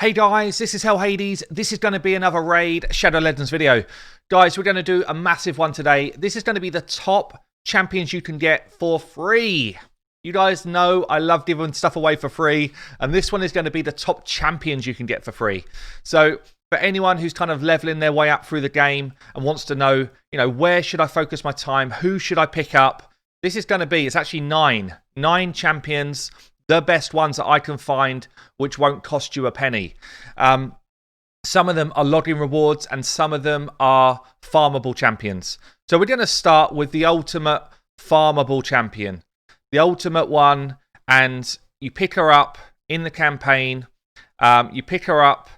Hey guys, this is Hell Hades. This is going to be another raid Shadow Legends video. Guys, we're going to do a massive one today. This is going to be the top champions you can get for free. You guys know I love giving stuff away for free, and this one is going to be the top champions you can get for free. So for anyone who's kind of leveling their way up through the game and wants to know, where should I focus my time? Who should I pick up? This is going to be, it's actually nine champions, the best ones that I can find, which won't cost you a penny. Some of them are login rewards and some of them are farmable champions. So we're going to start with the ultimate farmable champion. The ultimate one, and you pick her up in the campaign. You pick her up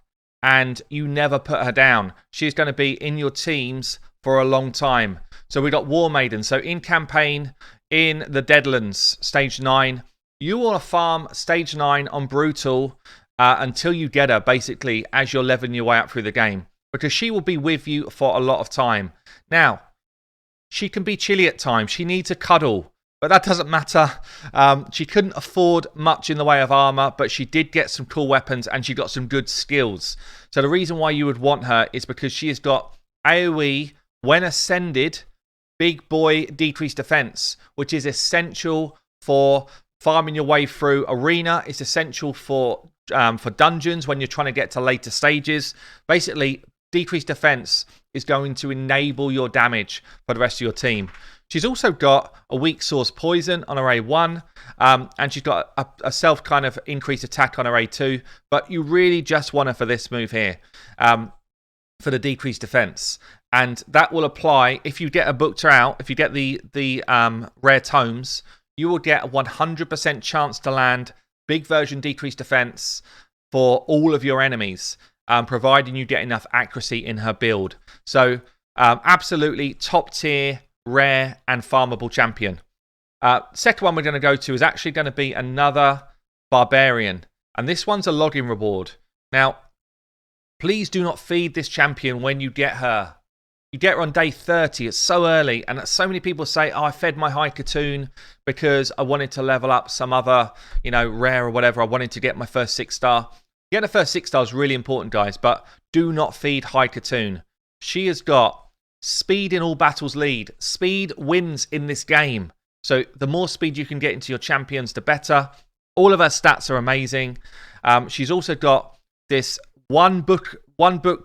and you never put her down. She's going to be in your teams for a long time. So we got War Maiden. So in campaign, in the Deadlands, stage 9, you want to farm stage 9 on Brutal until you get her, basically, as you're leveling your way up through the game. Because she will be with you for a lot of time. Now, she can be chilly at times. She needs a cuddle. But that doesn't matter. She couldn't afford much in the way of armor, but she did get some cool weapons and she got some good skills. So the reason why you would want her is because she has got AoE, when ascended, big boy decreased defense, which is essential for farming your way through arena. It's essential for dungeons when you're trying to get to later stages. Basically, decreased defense is going to enable your damage for the rest of your team. She's also got a weak source poison on her A1, and she's got a self kind of increased attack on her A2, but you really just want her for this move here, for the decreased defense. And that will apply if you get a booked her out, if you get the rare tomes, you will get a 100% chance to land big version decreased defense for all of your enemies, providing you get enough accuracy in her build. So absolutely top tier, rare and farmable champion. Second one we're going to go to is actually going to be another barbarian, and this one's a login reward. Now, please do not feed this champion when you get her. You get her on day 30. It's so early, and so many people say, "Oh, I fed my high Katoon because I wanted to level up some other, rare or whatever. I wanted to get my first 6-star." Getting the first 6-star is really important, guys, but do not feed high Katoon. She has got speed in all battles lead. Speed wins in this game. So the more speed you can get into your champions, the better. All of her stats are amazing. She's also got this one book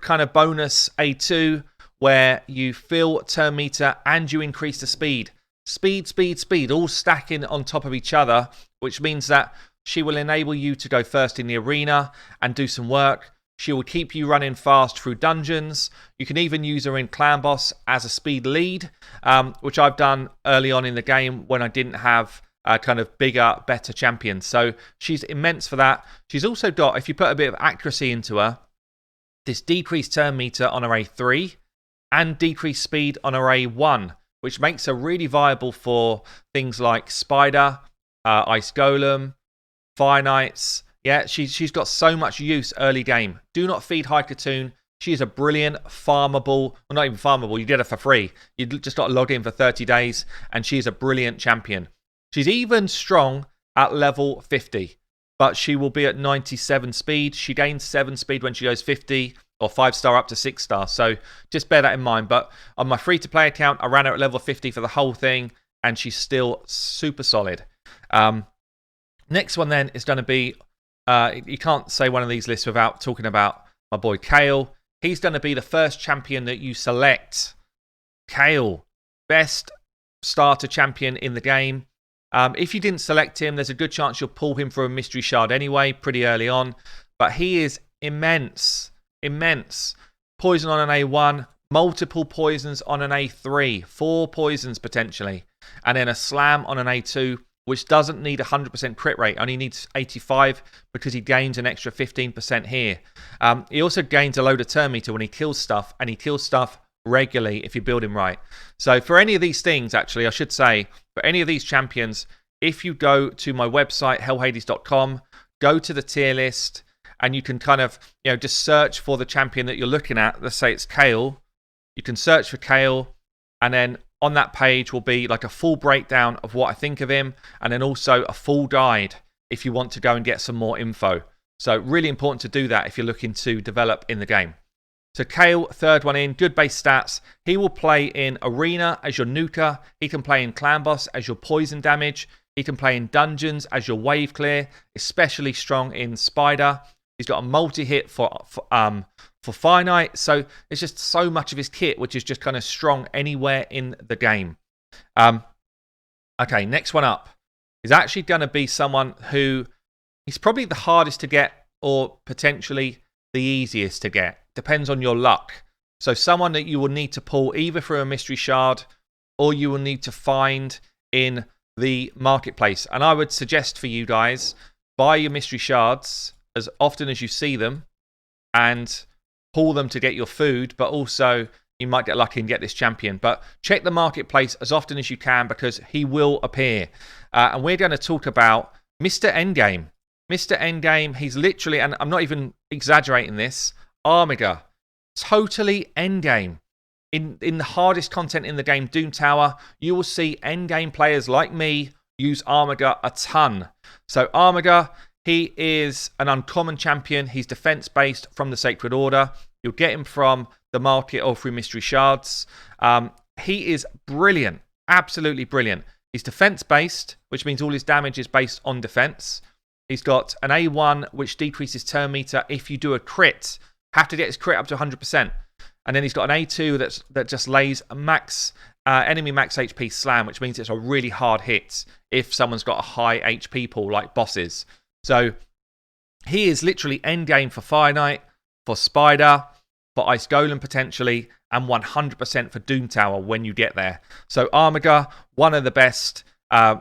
kind of bonus A2 where you fill turn meter and you increase the speed. Speed, all stacking on top of each other, which means that she will enable you to go first in the arena and do some work. She will keep you running fast through dungeons. You can even use her in Clan Boss as a speed lead, which I've done early on in the game when I didn't have kind of bigger, better champions. So she's immense for that. She's also got, if you put a bit of accuracy into her, this decreased turn meter on her A3 and decreased speed on her A1, which makes her really viable for things like Spider, Ice Golem, Fire Knights. Yeah, she's got so much use early game. Do not feed high Katoon. She is a brilliant farmable, well, not even farmable, you get her for free. You just got to log in for 30 days, and she's a brilliant champion. She's even strong at level 50, but she will be at 97 speed. She gains 7 speed when she goes 50, or 5-star up to 6-star. So just bear that in mind. But on my free-to-play account, I ran her at level 50 for the whole thing, and she's still super solid. Next one then is going to be, you can't say one of these lists without talking about my boy Kale. He's going to be the first champion that you select. Kale, best starter champion in the game. If you didn't select him, there's a good chance you'll pull him for a mystery shard anyway, pretty early on. But he is immense. Poison on an A1, multiple poisons on an A3, 4 poisons potentially, and then a slam on an A2, which doesn't need 100% crit rate, only needs 85 because he gains an extra 15% here. He also gains a load of turn meter when he kills stuff, and he kills stuff regularly if you build him right. So for any of these things, actually, I should say, for any of these champions, if you go to my website, hellhades.com, go to the tier list, and you can kind of, just search for the champion that you're looking at. Let's say it's Kale. You can search for Kale, and then on that page will be like a full breakdown of what I think of him, and then also a full guide if you want to go and get some more info. So really important to do that if you're looking to develop in the game. So Kale, third one in, good base stats. He will play in Arena as your nuker. He can play in Clan Boss as your poison damage. He can play in Dungeons as your wave clear, especially strong in Spider. He's got a multi-hit for Finite. So it's just so much of his kit, which is just kind of strong anywhere in the game. Okay, next one up is actually going to be someone who is probably the hardest to get or potentially the easiest to get. Depends on your luck. So someone that you will need to pull either through a mystery shard or you will need to find in the marketplace. And I would suggest for you guys, buy your mystery shards as often as you see them and pull them to get your food, but also you might get lucky and get this champion. But check the marketplace as often as you can because he will appear. And we're going to talk about Mr. Endgame. Mr. Endgame, he's literally, and I'm not even exaggerating this, Armager. Totally endgame. In the hardest content in the game, Doom Tower, you will see endgame players like me use Armager a ton. So Armager, he is an uncommon champion. He's defense-based from the Sacred Order. You'll get him from the market or through mystery shards. He is brilliant. Absolutely brilliant. He's defense-based, which means all his damage is based on defense. He's got an A1, which decreases turn meter if you do a crit. Have to get his crit up to 100%. And then he's got an A2 that just lays a max enemy max HP slam, which means it's a really hard hit if someone's got a high HP pool like bosses. So he is literally endgame for Fire Knight, for Spider, for Ice Golem potentially, and 100% for Doom Tower when you get there. So Armager, one of the best.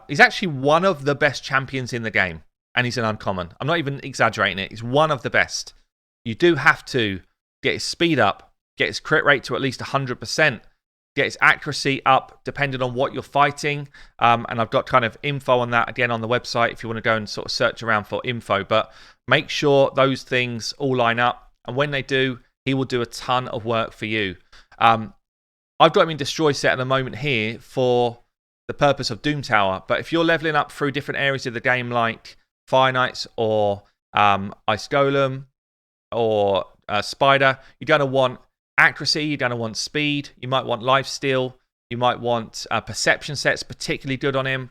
He's actually one of the best champions in the game. And he's an uncommon. I'm not even exaggerating it. He's one of the best. You do have to get his speed up, get his crit rate to at least 100%, get his accuracy up depending on what you're fighting. And I've got kind of info on that again on the website if you want to go and sort of search around for info. But make sure those things all line up. And when they do, he will do a ton of work for you. I've got him in Destroy set at the moment here for the purpose of Doom Tower. But if you're leveling up through different areas of the game like Fire Knights or Ice Golem or Spider, you're going to want accuracy, you're going to want speed, you might want lifesteal, you might want perception sets, particularly good on him,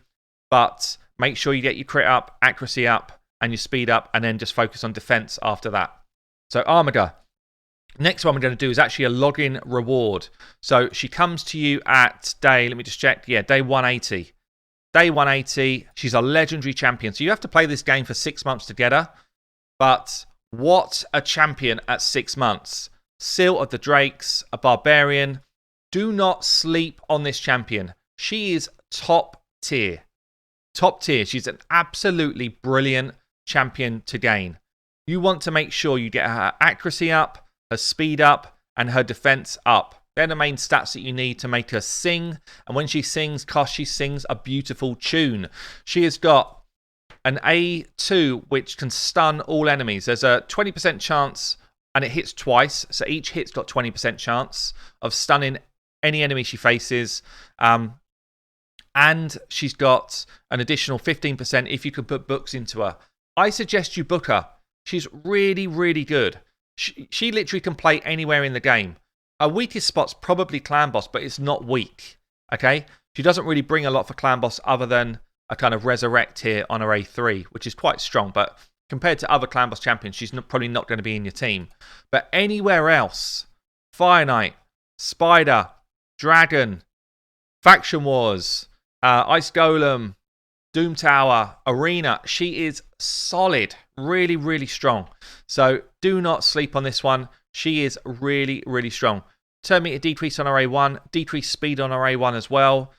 but make sure you get your crit up, accuracy up, and your speed up, and then just focus on defense after that. So Armager. Next one we're going to do is actually a login reward. So she comes to you at day, let me just check, day 180. Day 180, she's a legendary champion. So you have to play this game for 6 months to get her. But what a champion at 6 months. Seal of the Drakes, a barbarian. Do not sleep on this champion. She is top tier. Top tier. She's an absolutely brilliant champion to gain. You want to make sure you get her accuracy up, her speed up, and her defense up. They're the main stats that you need to make her sing. And when she sings, she sings a beautiful tune. She has got an A2, which can stun all enemies. There's a 20% chance, and it hits twice. So each hit's got 20% chance of stunning any enemy she faces. And she's got an additional 15% if you can put books into her. I suggest you book her. She's really, really good. She literally can play anywhere in the game. Her weakest spot's probably Clan Boss, but it's not weak, okay? She doesn't really bring a lot for Clan Boss other than a kind of Resurrect here on her A3, which is quite strong, but compared to other Clan Boss champions, she's probably not going to be in your team. But anywhere else, Fire Knight, Spider, Dragon, Faction Wars, Ice Golem, Doom Tower, Arena, she is solid, really, really strong. So do not sleep on this one. She is really, really strong. Turn meter decrease on her A1, decrease speed on her A1 as well.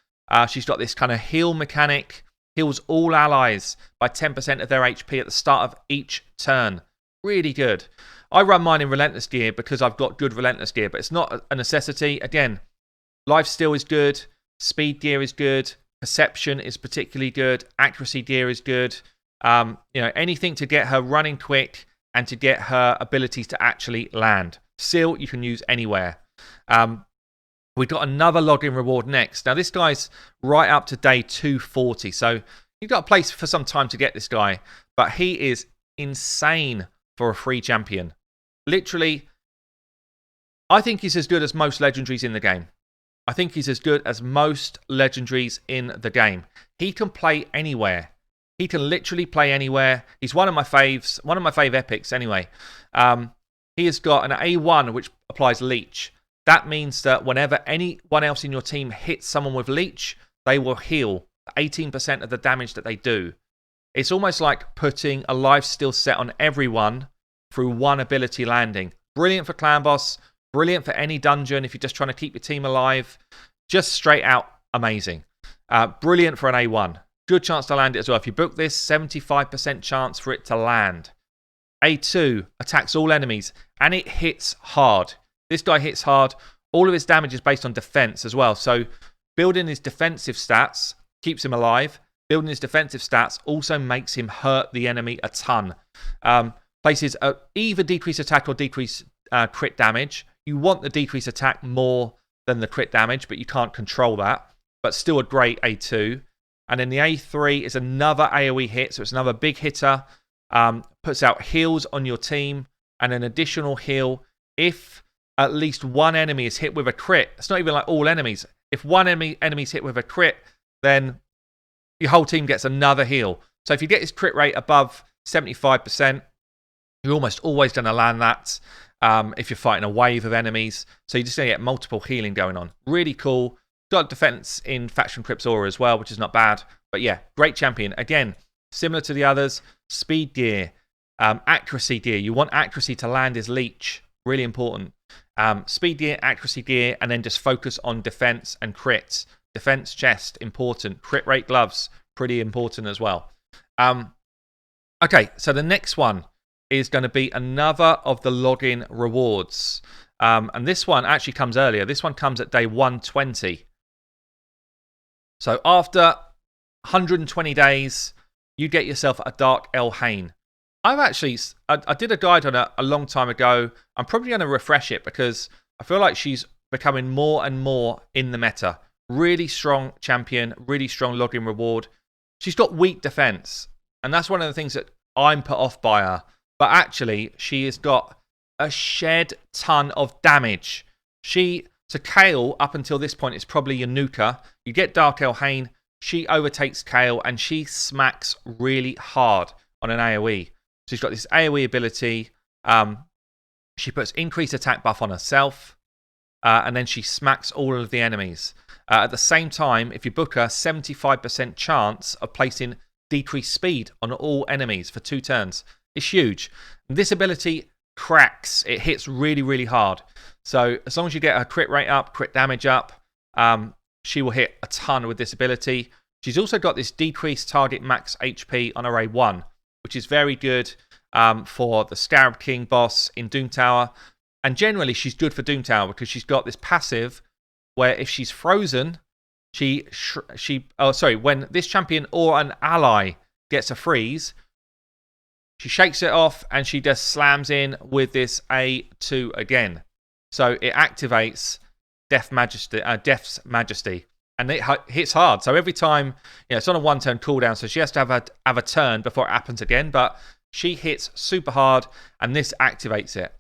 She's got this kind of heal mechanic. Heals all allies by 10% of their HP at the start of each turn. Really good. I run mine in Relentless gear because I've got good Relentless gear, but it's not a necessity. Again, lifesteal is good. Speed gear is good. Perception is particularly good. Accuracy gear is good. Anything to get her running quick and to get her abilities to actually land. Seal you can use anywhere. We've got another login reward next. Now this guy's right up to day 240, so you've got to play for some time to get this guy, but he is insane for a free champion. Literally, I think he's as good as most legendaries in the game. I think he's as good as most legendaries in the game. He can play anywhere. He can literally play anywhere. He's one of my faves, one of my fave epics anyway. He has got an A1 which applies leech. That means that whenever anyone else in your team hits someone with leech, they will heal 18% of the damage that they do. It's almost like putting a lifesteal set on everyone through one ability landing. Brilliant for clan boss, brilliant for any dungeon if you're just trying to keep your team alive. Just straight out amazing. Brilliant for an A1. Good chance to land it as well. If you book this, 75% chance for it to land. A2 attacks all enemies and it hits hard. This guy hits hard. All of his damage is based on defense as well. So building his defensive stats keeps him alive. Building his defensive stats also makes him hurt the enemy a ton. Places either decrease attack or decrease crit damage. You want the decrease attack more than the crit damage, but you can't control that. But still a great A2. And then the A3 is another AoE hit, so it's another big hitter. Puts out heals on your team and an additional heal if at least one enemy is hit with a crit. It's not even like all enemies. If one enemy's hit with a crit, then your whole team gets another heal. So if you get his crit rate above 75%, you're almost always going to land that if you're fighting a wave of enemies. So you're just going to get multiple healing going on. Really cool. Got defense in Faction Crypt's Aura as well, which is not bad. But yeah, great champion. Again, similar to the others, speed gear, accuracy gear. You want accuracy to land his leech. Really important. Speed gear, accuracy gear, and then just focus on defense and crits. Defense chest, important. Crit rate gloves, pretty important as well. Okay, so the next one is going to be another of the login rewards. And this one actually comes earlier. This one comes at day 120. So after 120 days, you get yourself a Dark Elayne. I did a guide on it a long time ago. I'm probably going to refresh it because I feel like she's becoming more and more in the meta. Really strong champion, really strong login reward. She's got weak defense, and that's one of the things that I'm put off by her. But actually, she has got a shed ton of damage. So Kale, up until this point, is probably your nuker. You get Dark Elayne, she overtakes Kale, and she smacks really hard on an AoE. So she's got this AoE ability. She puts increased attack buff on herself, and then she smacks all of the enemies. At the same time, if you book her, 75% chance of placing decreased speed on all enemies for 2 turns. It's huge. This ability cracks. It hits really, really hard. So as long as you get her crit rate up, crit damage up, she will hit a ton with this ability. She's also got this decreased target max HP on her A1, which is very good for the Scarab King boss in Doom Tower. And generally, she's good for Doom Tower because she's got this passive where if she's frozen, when this champion or an ally gets a freeze, she shakes it off and she just slams in with this A2 again. So it activates Death's Majesty, and it hits hard. So every time, it's on a 1-turn cooldown, so she has to have a turn before it happens again. But she hits super hard, and this activates it.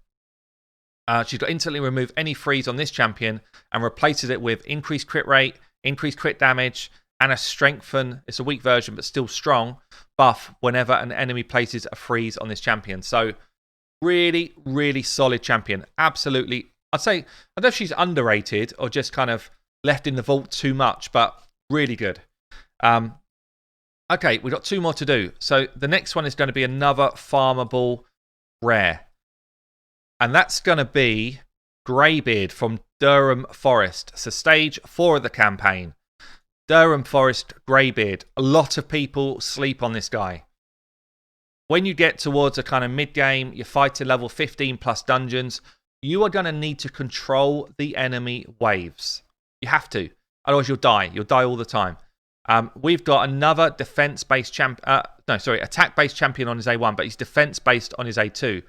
She's got instantly remove any freeze on this champion and replaces it with increased crit rate, increased crit damage, and a strengthen, it's a weak version but still strong, buff whenever an enemy places a freeze on this champion. So really, really solid champion. Absolutely. I'd say, I don't know if she's underrated or just kind of left in the vault too much, but really good. Okay, we've got 2 more to do. So the next one is going to be another farmable rare. And that's going to be Greybeard from Durham Forest. So stage 4 of the campaign. Durham Forest Greybeard. A lot of people sleep on this guy. When you get towards a kind of mid-game, you fight to level 15 plus dungeons, you are going to need to control the enemy waves. You have to. Otherwise you'll die. You'll die all the time. We've got another attack-based champion on his A1, but he's defense-based on his A2.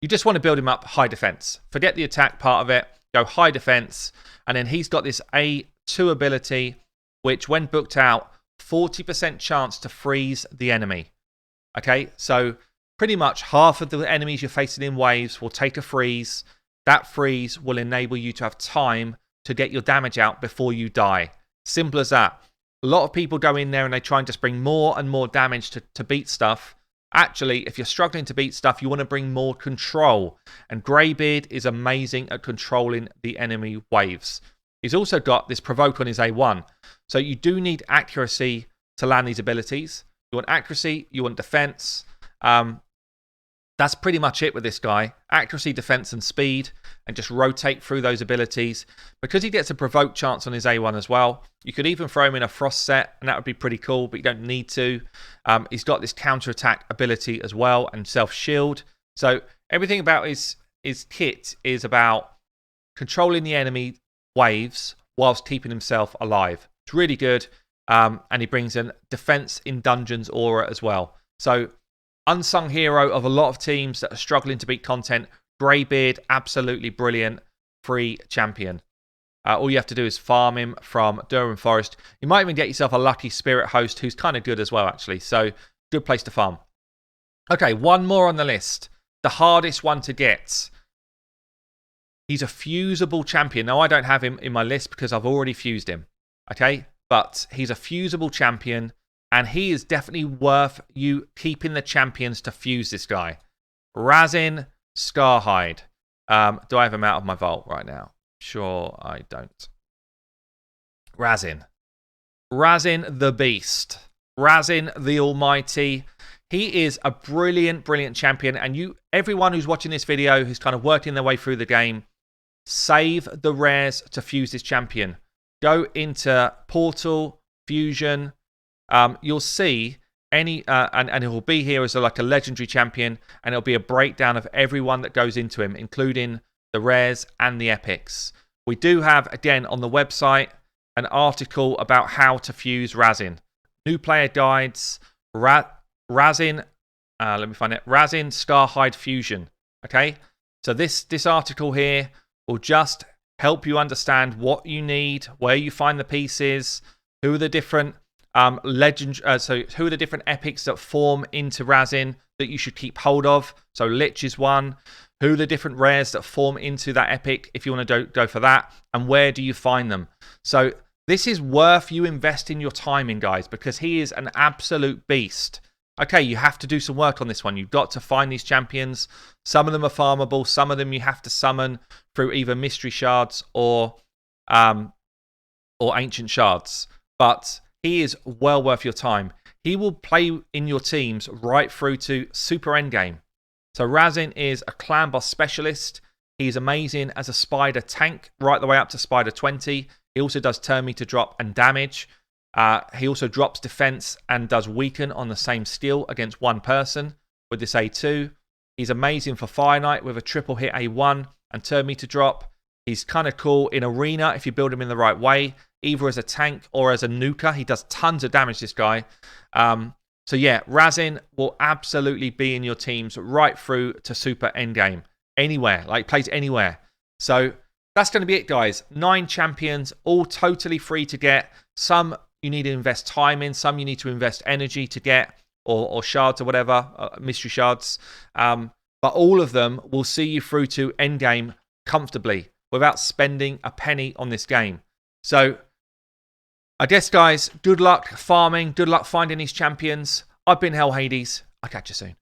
You just want to build him up high defense. Forget the attack part of it. Go high defense. And then he's got this A2 ability, which when booked out, 40% chance to freeze the enemy. Okay, so pretty much half of the enemies you're facing in waves will take a freeze. That freeze will enable you to have time to get your damage out before you die. Simple as that. A lot of people go in there and they try and just bring more and more damage to beat stuff. Actually, if you're struggling to beat stuff, you want to bring more control. And Greybeard is amazing at controlling the enemy waves. He's also got this provoke on his A1. So you do need accuracy to land these abilities. You want accuracy, you want defense. That's pretty much it with this guy. Accuracy, defense, and speed, and just rotate through those abilities. Because he gets a provoke chance on his A1 as well, you could even throw him in a frost set, and that would be pretty cool, but you don't need to. He's got this counter-attack ability as well, and self-shield. So everything about his kit is about controlling the enemy waves whilst keeping himself alive. It's really good, and he brings in defense in dungeons aura as well. So unsung hero of a lot of teams that are struggling to beat content. Greybeard, absolutely brilliant, free champion. All you have to do is farm him from Durham Forest. You might even get yourself a lucky spirit host who's kind of good as well, actually. So, good place to farm. Okay, one more on the list. The hardest one to get. He's a fusible champion. Now, I don't have him in my list because I've already fused him. Okay, but he's a fusible champion. And he is definitely worth you keeping the champions to fuse this guy. Razin, Scarhide. Do I have him out of my vault right now? Sure, I don't. Razin. Razin the Beast. Razin the Almighty. He is a brilliant, brilliant champion. And everyone who's watching this video who's kind of working their way through the game, save the rares to fuse this champion. Go into Portal, Fusion. You'll see and it will be here as like a legendary champion, and it'll be a breakdown of everyone that goes into him, including the rares and the epics. We do have, again, on the website, an article about how to fuse Razin. New player guides, Razin, let me find it, Razin Scarhide Fusion. Okay, so this article here will just help you understand what you need, where you find the pieces, who are the different who are the different epics that form into Razin that you should keep hold of. So Lich is one. Who are the different rares that form into that epic if you want to go for that, and where do you find them? So this is worth you investing your time in, guys, because he is an absolute beast. Okay, you have to do some work on this one. You've got to find these champions. Some of them are farmable. Some of them you have to summon through either mystery shards or ancient shards. But he is well worth your time. He will play in your teams right through to super endgame. So Razin is a clan boss specialist. He's amazing as a spider tank, right the way up to spider 20. He also does turn meter drop and damage. He also drops defense and does weaken on the same skill against one person with this A2. He's amazing for Fire Knight with a triple hit A1 and turn meter drop. He's kind of cool in arena if you build him in the right way, either as a tank or as a nuker. He does tons of damage, this guy. So yeah, Razin will absolutely be in your teams right through to super endgame. Anywhere, like plays anywhere. So that's going to be it, guys. 9 champions, all totally free to get. Some you need to invest time in, some you need to invest energy to get, or shards or whatever, mystery shards. But all of them will see you through to endgame comfortably without spending a penny on this game. So I guess, guys, good luck farming, good luck finding these champions. I've been Hell Hades. I'll catch you soon.